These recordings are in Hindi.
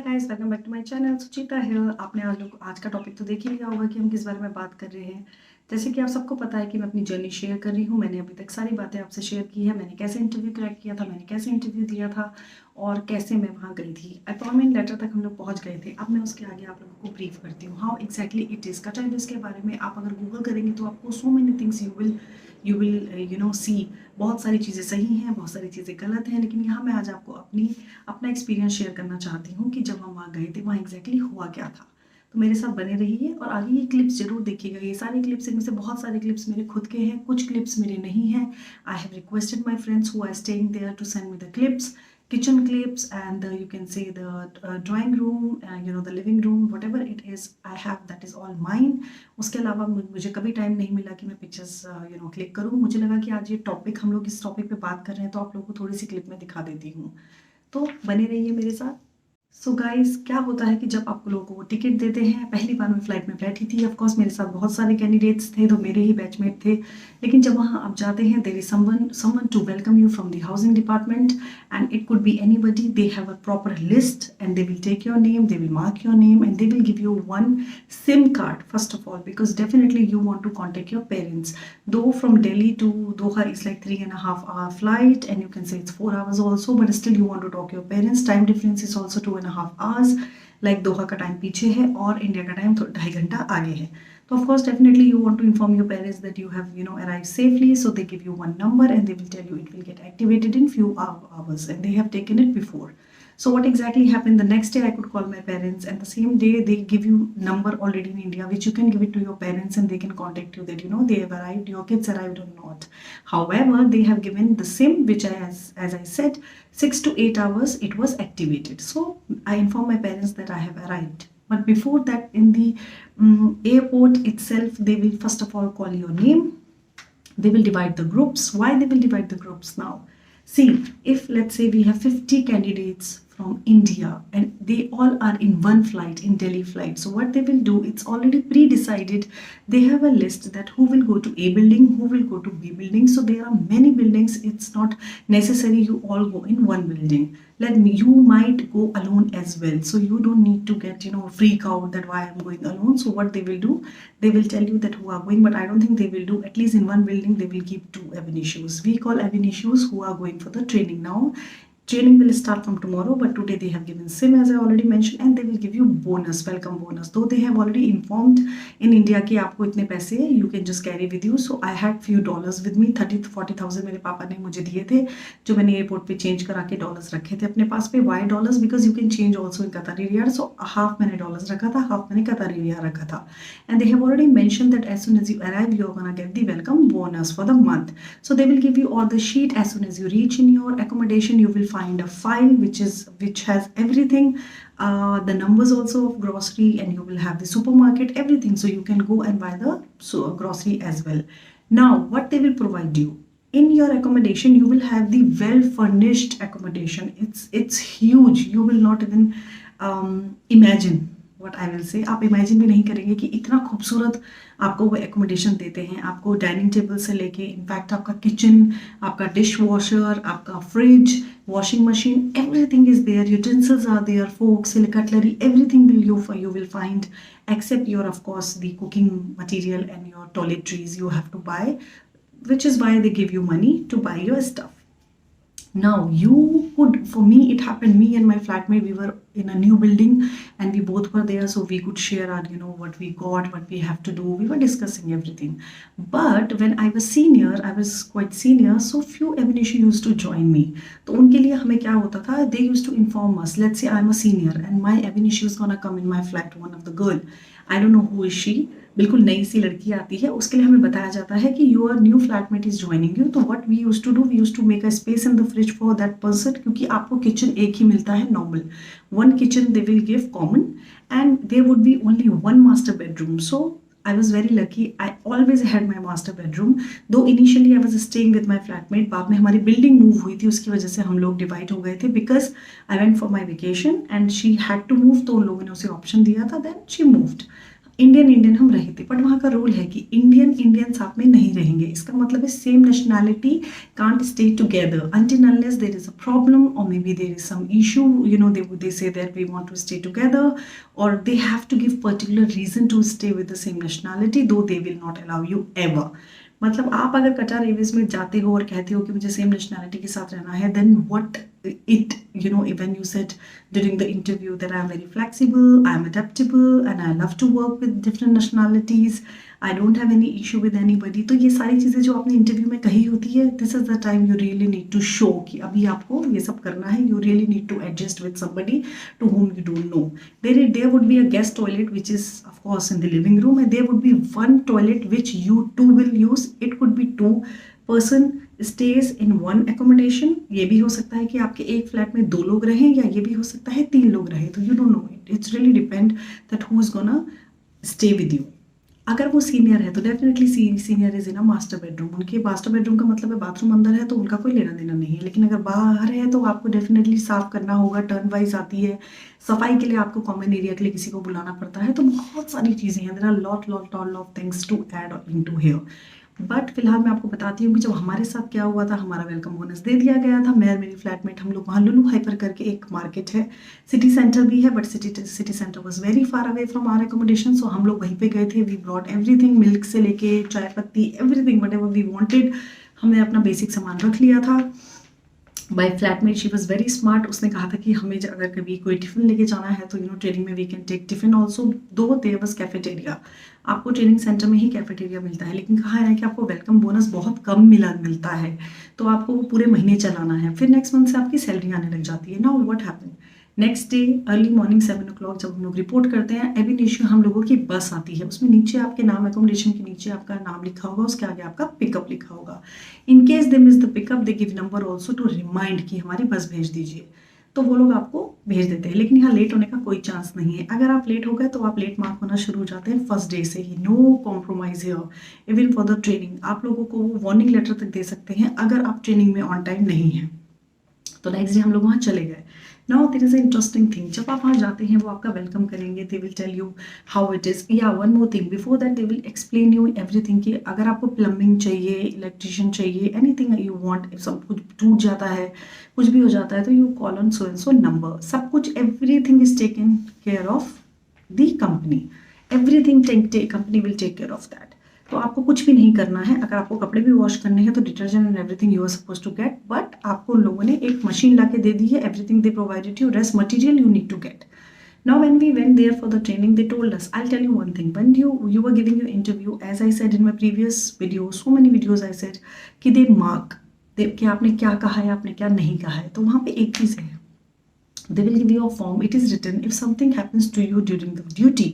Guys, welcome back to my channel Suchita here. आपने आज का टॉपिक तो देख ही लिया होगा कि हम किस बारे में बात कर रहे हैं। जैसे कि आप सबको पता है कि मैं अपनी जर्नी शेयर कर रही हूँ। मैंने अभी तक सारी बातें आपसे शेयर की है। मैंने कैसे इंटरव्यू क्रैक किया था, मैंने कैसे इंटरव्यू दिया था और कैसे मैं वहाँ गई थी। अपॉइंटमेंट लेटर तक हम लोग पहुँच गए थे। अब मैं उसके आगे आप लोगों को ब्रीफ करती हूँ हाउ एग्जैक्टली इट इज़। कटा डिश के बारे में आप अगर गूगल करेंगे तो आपको so many things you will see. बहुत सारी चीज़ें सही हैं, बहुत सारी चीज़ें गलत हैं, लेकिन यहाँ मैं आज आपको अपना एक्सपीरियंस शेयर करना चाहती हूँ कि जब हम वहाँ गए थे वहाँ एग्जैक्टली हुआ क्या था। तो मेरे साथ बने रहिए और आगे ये क्लिप्स जरूर देखिएगा। ये सारे क्लिप्स, इनमें से बहुत सारे क्लिप्स मेरे खुद के हैं, कुछ क्लिप्स मेरे नहीं हैं। I have requested my friends who are staying there to send me the clips, kitchen clips, and you can say the drawing room, the living room, whatever it is I have, that is all mine. उसके अलावा मुझे कभी टाइम नहीं मिला कि मैं पिक्चर्स क्लिक करूँ। मुझे लगा कि आज ये टॉपिक, हम लोग इस टॉपिक पे बात कर रहे हैं तो आप लोगों को थोड़ी सी क्लिप में दिखा देती हूँ। तो बने रहिए मेरे साथ। सो गाइस, क्या होता है कि जब आप लोगों को टिकट देते हैं, पहली बार मैं फ्लाइट में बैठी थी। ऑफ कोर्स मेरे साथ बहुत सारे कैंडिडेट्स थे तो मेरे ही बैचमेट थे, लेकिन जब वहाँ आप जाते हैं there is someone to welcome you from the housing department, and it could be anybody. They have a proper list and they will take your name, they will mark your name and they will give you one SIM card first of all, because definitely you want to contact your parents. Though from Delhi to Doha is like 3.5 hour flight, and you can say it's 4 hours also, but still you want to talk to your parents. Time difference is also 2.5 hours. Like दोहा का टाइम पीछे है और इंडिया का टाइम 2.5 घंटा आगे है। तो of course definitely you want to inform your parents that you have arrived safely, so they give you one number and they will tell you it will get activated in few hours, and they have taken it before. So what exactly happened, the next day I could call my parents, and the same day they give you number already in India which you can give it to your parents and they can contact you that they have arrived, your kids arrived or not. However, they have given the SIM which as I said 6 to 8 hours it was activated. So I informed my parents that I have arrived. But before that, in the airport itself, they will first of all call your name. They will divide the groups. Why they will divide the groups now? See, if let's say we have 50 candidates from India and they all are in one flight, in Delhi flight. So what they will do, it's already pre-decided. They have a list that who will go to A building, who will go to B building. So there are many buildings. It's not necessary you all go in one building. You might go alone as well. So you don't need to get, freak out that why I'm going alone. So what they will do, they will tell you that who are going, but I don't think they will do. At least in one building, they will keep 2 ab initios. We call ab initios who are going for the training now. Training will start from tomorrow, but today they have given SIM as I already mentioned, and they will give you bonus, welcome bonus. Though they have already informed in India कि आपको इतने पैसे you can just carry with you. So I had few dollars with me, 30 to 40,000 मेरे पापा ने मुझे दिए थे, जो मैंने एयरपोर्ट पे चेंज करा के डॉलर्स रखे थे अपने पास पे। Why dollars? Because you can change also in Qatari riyal. So half मैंने डॉलर्स रखा था, half मैंने Qatari riyal रखा था. And they have already mentioned that as soon as you arrive, you are gonna get the welcome bonus for the month. So they will give you all the sheet. As soon as you reach in your accommodation, you will find a file which has everything, the numbers also of grocery, and you will have the supermarket, everything, so you can go and buy the grocery as well. Now what they will provide you in your accommodation, you will have the well furnished accommodation. It's huge. You will not even imagine what I will say. आप इमेजिन भी नहीं करेंगे कि इतना खूबसूरत आपको वो एकोमोडेशन देते हैं। आपको डाइनिंग टेबल से लेके इनफैक्ट आपका किचन, आपका डिश वॉशर, आपका fridge, washing machine, everything is there. Utensils are there, forks, cutlery, everything you will find, except your, of course, the cooking material and your toiletries you have to buy, which is why they give you money to buy your stuff. Now for me it happened, me and my flatmate, we were in a new building and we both were there, so we could share our what we got, what we have to do. We were discussing everything. But when I was quite senior, so few ab initio used to join me. तो उनके लिए हमें क्या होता था, they used to inform us. Let's say I'm a senior and my ab initio is gonna come in my flat, one of the girl, I don't know who is she, बिल्कुल नई सी लड़की आती है, उसके लिए हमें बताया जाता है कि your new flatmate is joining you. तो what we used to do, we used to make a space in the fridge for that person, क्योंकि आपको किचन एक ही मिलता है normal. One kitchen they will give common and there would be only one master bedroom. So I was very lucky. I always had my master bedroom. Though initially I was staying with my flatmate. बाद में हमारी building move हुई थी, उसकी वजह से हम लोग divide हो गए थे. Because I went for my vacation and she had to move, तो उन लोगों ने उसे option दिया था. Then she moved. Indian Indian हम रहे थे, बट वहाँ का रूल है कि इंडियन इंडियन साथ में नहीं रहेंगे। इसका मतलब है same nationality can't stay together until unless there is a problem or maybe there is some issue, you know, they say that we want to stay together, or they have to give particular reason to stay with the same nationality, though they will not allow you ever. मतलब आप अगर कटार एयरवेज में जाते हो और कहते हो कि मुझे सेम नेशनैलिटी के साथ रहना है, then what it, you know, when you said during the interview that I am very flexible, I am adaptable and I love to work with different nationalities, I don't have any issue with anybody, तो ये सारी चीज़ें जो आपने इंटरव्यू में कही होती है, this is the time you really need to show कि अभी आपको ये सब करना है, you really need to adjust with somebody to whom you don't know. There would be a guest toilet which is of course in the living room, and there would be one toilet which you two will use. It could be two person stays in one accommodation. ये भी हो सकता है कि आपके एक फ्लैट में 2 लोग रहें, या ये भी हो सकता है 3 लोग रहें, तो you don't know it. It's really depend that who is gonna stay with you. अगर वो सीनियर है तो definitely senior is in a master bedroom. उनके मास्टर बेडरूम का मतलब है बाथरूम अंदर है, तो उनका कोई लेना देना नहीं है। लेकिन अगर बाहर है तो आपको डेफिनेटली साफ करना होगा, टर्न वाइज आती है। सफाई के लिए आपको कॉमन एरिया के लिए किसी को बुलाना पड़ता है, तो बहुत सारी चीज़ें हैं। There are lot of things to add into here. But फिलहाल मैं आपको बताती हूँ कि जब हमारे साथ क्या हुआ था, हमारा वेलकम बोनस दे दिया गया था। मैं और मेरी फ्लैटमेट हम लोग वहाँ लुलु हाइपर करके एक मार्केट है, सिटी सेंटर भी है, but city centre was very far away from our accommodation, so हम लोग वहीं पे गए थे। वी ब्रॉट एवरीथिंग, मिल्क से लेके चाय पत्ती, everything whatever we wanted, हमने अपना बेसिक सामान रख लिया था। My flatmate she was very smart, उसने कहा था कि हमें अगर कभी कोई टिफिन लेके जाना है तो ट्रेनिंग में we can take tiffin also, though there was cafeteria. आपको ट्रेनिंग सेंटर में ही कैफेटेरिया मिलता है, लेकिन कहा है कि आपको वेलकम बोनस बहुत कम मिलता है, तो आपको वो पूरे महीने चलाना है। फिर नेक्स्ट मंथ से आपकी सैलरी आने लग जाती है। Now what happened, next day early morning 7 o'clock जब हम लोग रिपोर्ट करते हैं, एब इनिशियो हम लोगों की बस आती है। उसमें नीचे आपके नाम, एकोमोडेशन के नीचे आपका नाम लिखा होगा, उसके आगे आपका पिकअप लिखा होगा। In case they miss the pickup, they give number also to remind कि हमारी बस भेज दीजिए, तो वो लोग आपको भेज देते हैं। लेकिन यहाँ लेट होने का कोई चांस नहीं है। अगर आप लेट हो गए तो आप लेट मार्क होना शुरू हो जाते हैं फर्स्ट डे से ही। No compromise here, even for the training. आप लोगों को वो वार्निंग लेटर तक दे सकते हैं अगर आप ट्रेनिंग में ऑन टाइम नहीं है। तो नेक्स्ट डे हम लोग वहाँ चले गए। Now there is a interesting thing, जब आप वहाँ जाते हैं वो आपका वेलकम करेंगे, they will tell you how it is. या one more thing, before that they will explain you everything कि अगर आपको प्लम्बिंग चाहिए, इलेक्ट्रिशियन चाहिए, एनीथिंग यू वांट, सब कुछ टूट जाता है, कुछ भी हो जाता है, तो you call on so and so number. सब कुछ everything is taken care of the company, everything company will take care of that. तो आपको कुछ भी नहीं करना है। अगर आपको कपड़े भी वॉश करने हैं तो detergent and everything you are suppose to get, but आपको लोगों ने एक मशीन ला के दे दी है। Everything they provided you, rest material you need to get. Now when we went there for the training, they told us, I'll tell you one thing, when you were giving your interview, as I said in my previous video, so many videos I said कि they mark कि आपने क्या कहा है, आपने क्या नहीं कहा है। तो वहाँ पे एक चीज़ है, they will give you a form, it is written, if something happens to you during the duty,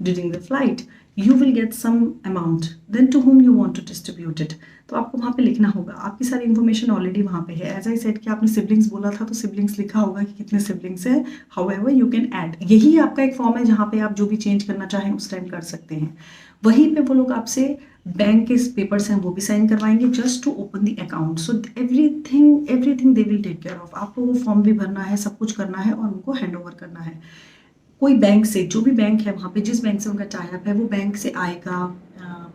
during the flight, you will get some amount, then to whom you want to distribute it। तो आपको वहाँ पे लिखना होगा। आपकी सारी इन्फॉर्मेशन ऑलरेडी वहाँ पे है। एज आई सेड कि आपने सिबलिंग्स बोला था, तो सिबलिंग्स लिखा होगा कि कितने सिबलिंग्स है। हाउएवर यू कैन ऐड, यही आपका एक फॉर्म है जहाँ पे आप जो भी चेंज करना चाहें उस टाइम कर सकते हैं। वहीं पे वो लोग आपसे बैंक के पेपर्स हैं वो भी साइन करवाएंगे, just to open the account. So everything they will take care of. आपको वो फॉर्म भी भरना है, सब कुछ करना है और उनको हैंड ओवर करना है। कोई बैंक से, जो भी बैंक है वहाँ पे, जिस बैंक से उनका टाई अप है, वो बैंक से आएगा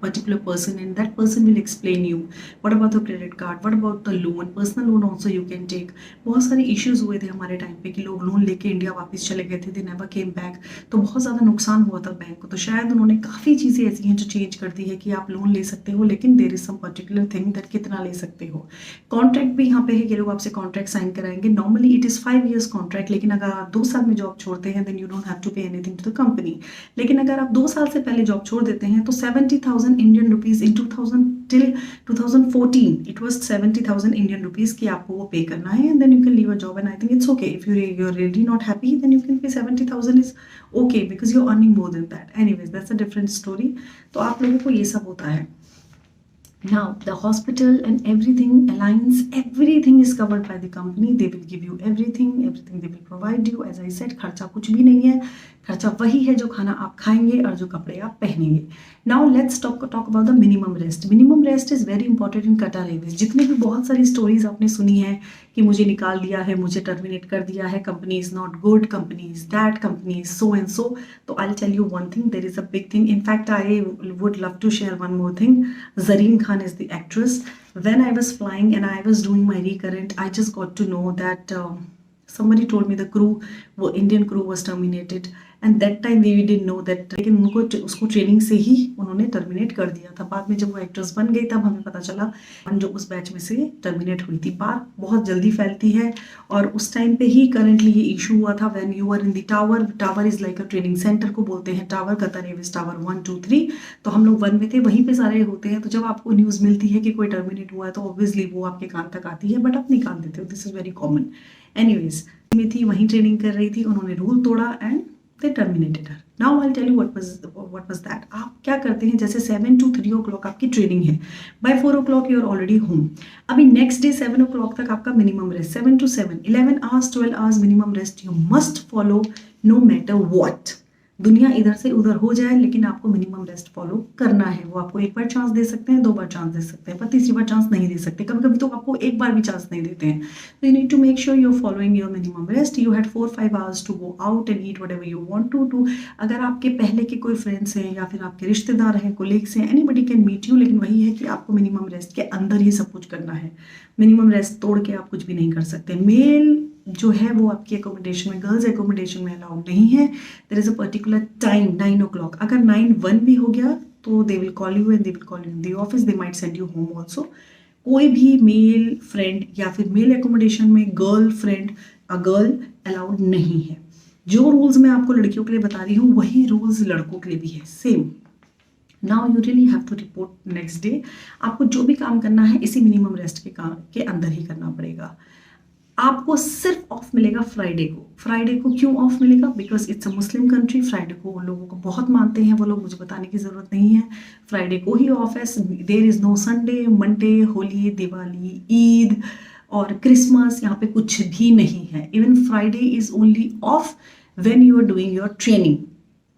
particular person, and that person will explain you what about the credit card, what about the loan, personal loan also you can take. बहुत सारे इश्यूज हुए थे हमारे टाइम पे कि लोग लोन लेके इंडिया वापस चले गए थे, दे नेवर केम बैक, तो बहुत ज़्यादा नुकसान हुआ था बैंक को। तो शायद उन्होंने काफ़ी चीज़ें ऐसी हैं जो चेंज कर दी है कि आप लोन ले सकते हो, लेकिन there is some particular thing that कितना ले सकते हो। कॉन्ट्रैक्ट भी यहाँ पे है कि लोग आपसे कॉन्ट्रैक्ट साइन कराएंगे। Normally it is 5 years contract, लेकिन अगर आप 2 साल में जॉब छोड़ते हैं then you don't have to pay anything to the company. लेकिन अगर आप 2 साल से पहले जॉब छोड़ देते हैं तो 70,000 Indian rupees in 2000 till 2014 it was 70,000 Indian rupees कि आपको वो पे करना है, and then you can leave a job, and I think it's okay if you're really not happy, then you can pay 70,000 is okay because you're earning more than that. Anyways, that's a different story. तो आप लोगों को ये सब होता है। Now the hospital and everything aligns, everything is covered by the company. They will give you everything they will provide you. As I said, खर्चा कुछ भी नहीं है, खर्चा वही है जो खाना आप खाएंगे और जो कपड़े आप पहनेंगे। Now let's talk about the minimum rest. Minimum rest is very important in Qatar Airways. जितनी भी बहुत सारी स्टोरीज आपने सुनी है कि मुझे निकाल दिया है, मुझे टर्मिनेट कर दिया है, company is not good, company is that, company is so and so. तो I tell you one thing, there is a big thing. In fact I would love to share one more thing. Zareen Khan is the actress. When I was flying and I was doing my recurrent, I just got to know that somebody told me the crew, वो Indian crew was terminated, and that time we didn't know that। लेकिन उनको उसको ट्रेनिंग से ही उन्होंने टर्मिनेट कर दिया था। बाद में जब वो एक्ट्रेस बन गई तब हमें पता चला जो उस बैच में से टर्मिनेट हुई थी। बात बहुत जल्दी फैलती है और उस टाइम पे ही करंटली ये इशू हुआ था। When you are in the tower, tower is like a training centre को बोलते हैं टावर, कतर एयरवेज टावर 1 2 3। तो हम लोग 1 में थे, वहीं पे सारे होते हैं। तो जब आपको न्यूज़ मिलती है कि कोई टर्मिनेट हुआ है तो ऑब्वियसली वो आपके कान तक आती है, बट आप निकाल देते हो। This is very common. Anyways में थी, वहीं ट्रेनिंग कर रही थी, उन्होंने रूल तोड़ा and they terminated her. Now I tell you what was that. आप क्या करते हैं, जैसे 7 to 3 o'clock आपकी ट्रेनिंग है, by 4 o'clock you are already home. अभी नेक्स्ट डे 7 o'clock तक आपका minimum rest, 7 to 7 11 hours 12 hours minimum rest you must follow, no matter what. दुनिया इधर से उधर हो जाए लेकिन आपको मिनिमम रेस्ट फॉलो करना है। वो आपको एक बार चांस दे सकते हैं, 2 बार चांस दे सकते हैं, पर तीसरी बार चांस नहीं दे सकते। कभी कभी तो आपको एक बार भी चांस नहीं देते हैं। तो you need to make sure you are following your minimum rest. You had 4-5 hours to go out and eat whatever you want to do. अगर आपके पहले के कोई फ्रेंड्स हैं या फिर आपके रिश्तेदार हैं, कोलीग्स हैं, एनीबडी कैन मीट यू, लेकिन वही है कि आपको मिनिमम रेस्ट के अंदर ही सब कुछ करना है। मिनिमम रेस्ट तोड़ के आप कुछ भी नहीं कर सकते। मेल जो है वो आपकी एकोमोडेशन में, गर्ल्स एकोमोडेशन में अलाउड नहीं है। There is a particular time 9 o'clock। अगर 9:01 भी हो गया तो they will call you and they will call you in the office, they might send you home also. कोई भी मेल फ्रेंड या फिर मेल एकोमोडेशन में गर्ल फ्रेंड गर्ल अलाउड नहीं है। जो रूल्स मैं आपको लड़कियों के लिए बता रही हूँ वही रूल्स लड़कों के लिए भी है, same. Now you really have to report next day. आपको जो भी काम करना है इसी मिनिमम रेस्ट के अंदर ही करना पड़ेगा। आपको सिर्फ ऑफ मिलेगा फ्राइडे को। फ्राइडे को क्यों ऑफ मिलेगा? Because it's a Muslim country. Friday को वो लोगों को बहुत मानते हैं, वो लोग, मुझे बताने की ज़रूरत नहीं है। फ्राइडे को ही ऑफ है। There is no Sunday, Monday, Holi, Diwali, Eid और क्रिसमस, यहाँ पे कुछ भी नहीं है। Even Friday is only off when you are doing your training.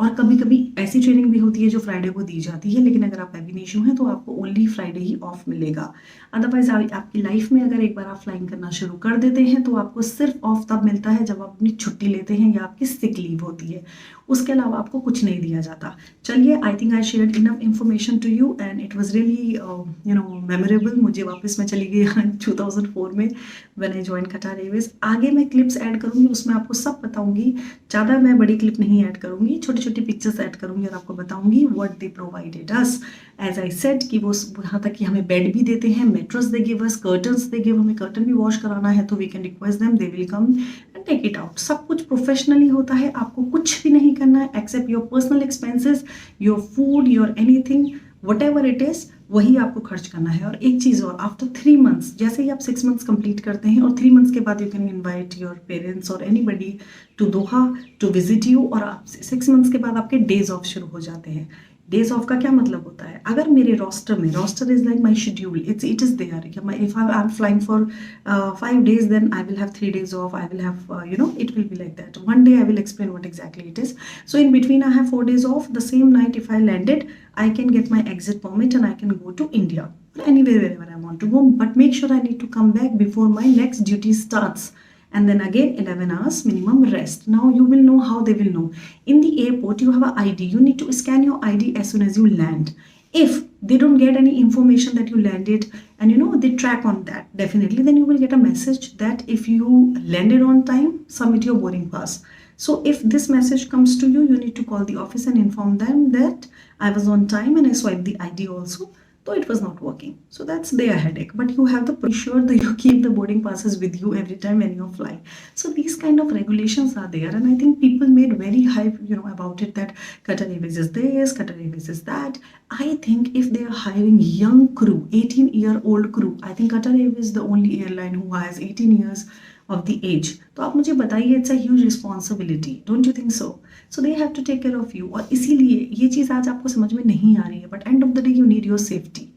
और कभी कभी ऐसी ट्रेनिंग भी होती है जो फ्राइडे को दी जाती है, लेकिन अगर आप एब इनिशियो हैं तो आपको ओनली फ्राइडे ही ऑफ मिलेगा। अदरवाइज आपकी लाइफ में अगर एक बार आप फ्लाइंग करना शुरू कर देते हैं तो आपको सिर्फ ऑफ तब मिलता है जब आप अपनी छुट्टी लेते हैं या आपकी सिक लीव होती है। उसके अलावा आपको कुछ नहीं दिया जाता। चलिए, I think I shared enough information to you and it was really memorable. मुझे वापस मैं चली गई 2004 में when I join Qatar Airways. आगे मैं क्लिप्स ऐड करूंगी, उसमें आपको सब बताऊंगी। ज़्यादा मैं बड़ी क्लिप नहीं ऐड करूंगी, छोटी छोटी पिक्चर्स ऐड करूंगी और आपको बताऊंगी what they provided us. As I said कि वो यहाँ तक कि हमें बेड भी देते हैं, mattress they give us, curtains they give, हमें कर्टन भी वॉश कराना है तो we can request them, they will come and take it out. सब कुछ प्रोफेशनली होता है। आपको कुछ भी नहीं करना है except your personal expenses, your food, your anything, whatever it is, वही आपको खर्च करना है। और एक चीज़ और, आफ्टर 3 months, जैसे ही आप 6 months कंप्लीट करते हैं और 3 months के बाद you can invite your parents और anybody to Doha to visit you. और आप 6 months के बाद आपके डेज ऑफ शुरू हो जाते हैं। डेज ऑफ का क्या मतलब होता है? अगर मेरे रोस्टर में, roster is like my schedule, it is there, if I am flying for 5 days then I will have 3 days off, I will have it will be like that. One day I will explain what exactly it is. So in between I have 4 days off. The same night if I landed, I can get my exit permit and I can go to India or anywhere wherever I want to go. But make sure I need to come back before my next duty starts. And then again 11 hours minimum rest. Now you will know how they will know. In the airport you have an ID. You need to scan your ID as soon as you land. If they don't get any information that you landed and they track on that, definitely then you will get a message that if you landed on time, submit your boarding pass. So if this message comes to you, you need to call the office and inform them that I was on time and I swiped the ID also, though it was not working. So that's their headache. But you have to be sure that you keep the boarding passes with you every time when you're flying. So these kind of regulations are there, and I think people made very hype, about it, that Qatar Airways is this, Qatar Airways is that. I think if they are hiring young crew, 18-year-old crew, I think Qatar Airways is the only airline who has 18 years of the age. तो आप मुझे बताइए, it's a huge responsibility, don't you think so? So they have to take care of you. और इसीलिए ये चीज़ आज आपको समझ में नहीं आ रही है, but end of the day you need your safety.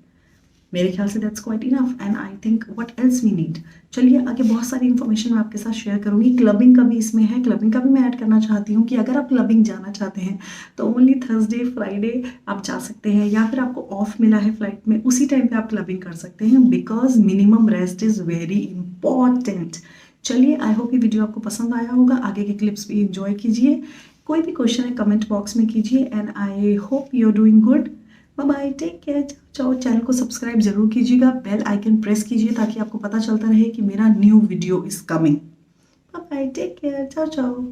मेरे ख्याल से that's quite enough and I think what else we need. चलिए आगे बहुत सारी इन्फॉर्मेशन मैं आपके साथ शेयर करूंगी। क्लबिंग का भी इसमें है, क्लबिंग का भी मैं ऐड करना चाहती हूँ कि अगर आप क्लबिंग जाना चाहते हैं तो ओनली थर्सडे फ्राइडे आप जा सकते हैं, या फिर आपको ऑफ मिला है फ्लाइट में, उसी टाइम पे आप क्लबिंग कर सकते हैं, because minimum rest is very important. चलिए, आई होप ये वीडियो आपको पसंद आया होगा। आगे के क्लिप्स भी इंजॉय कीजिए। कोई भी क्वेश्चन है कमेंट बॉक्स में कीजिए and I hope you are doing good. Bye bye, take care, ciao. Channel को सब्सक्राइब जरूर कीजिएगा, बेल आइकन प्रेस कीजिए ताकि आपको पता चलता रहे कि मेरा new video is coming. Bye bye, take care, ciao ciao.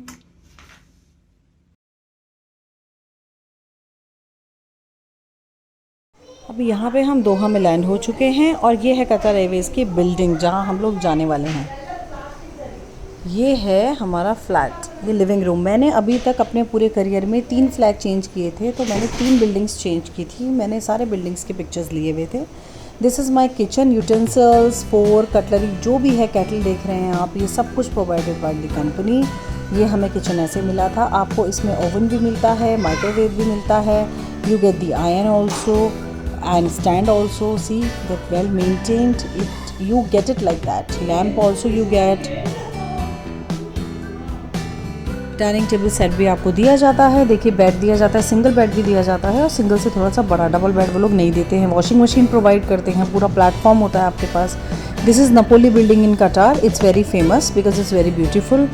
अभी यहाँ पे हम दोहा में लैंड हो चुके हैं और ये है कतर एयरवेज़ की बिल्डिंग जहाँ हम लोग जाने वाले हैं। ये है हमारा फ्लैट, ये लिविंग रूम। मैंने अभी तक अपने पूरे करियर में 3 फ्लैट चेंज किए थे, तो मैंने 3 बिल्डिंग्स चेंज की थी। मैंने सारे बिल्डिंग्स के पिक्चर्स लिए हुए थे। This is my kitchen, utensils, four, cutlery, जो भी है, केटल देख रहे हैं आप, ये सब कुछ प्रोवाइडेड बाय द कंपनी। ये हमें किचन ऐसे मिला था। आपको इसमें ओवन भी मिलता है, माइक्रोवेव भी मिलता है। You get the iron also and stand also, see that well maintained, you get it like that. Lamp also you get. Dining table set भी आपको दिया जाता है। देखिए, बेड दिया जाता है, सिंगल बेड भी दिया जाता है और सिंगल से थोड़ा सा बड़ा, डबल बेड वो लोग नहीं देते हैं। वॉशिंग मशीन प्रोवाइड करते हैं, पूरा प्लेटफॉर्म होता है आपके पास। This is Napoli building in Qatar. It's very famous because it's very beautiful.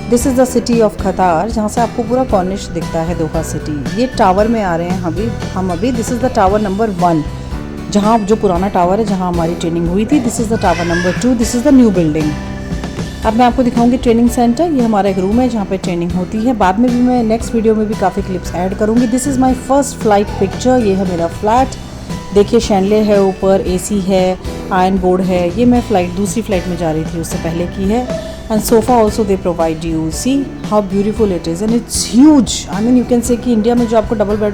This is the city of Qatar, जहाँ से आपको पूरा कॉर्निश दिखता है, दोहा सिटी। ये टावर में आ रहे हैं हम अभी। This is the tower number 1, जहाँ जो पुराना टावर है जहाँ हमारी ट्रेनिंग हुई थी। This is the tower number 2, this is the new building. अब मैं आपको दिखाऊंगी ट्रेनिंग सेंटर। ये हमारा एक रूम है जहाँ पे ट्रेनिंग होती है। बाद में भी मैं नेक्स्ट वीडियो में भी काफ़ी क्लिप्स ऐड करूँगी। This is my first flight picture. ये है मेरा फ्लैट। देखिए, शैंडले है ऊपर, एसी है, आयरन बोर्ड है। ये मैं दूसरी फ्लाइट में जा रही थी, उससे पहले की है। And sofa also they provide you. See how beautiful it is and it's huge. I mean you can say कि इंडिया में जो आपको डबल बेड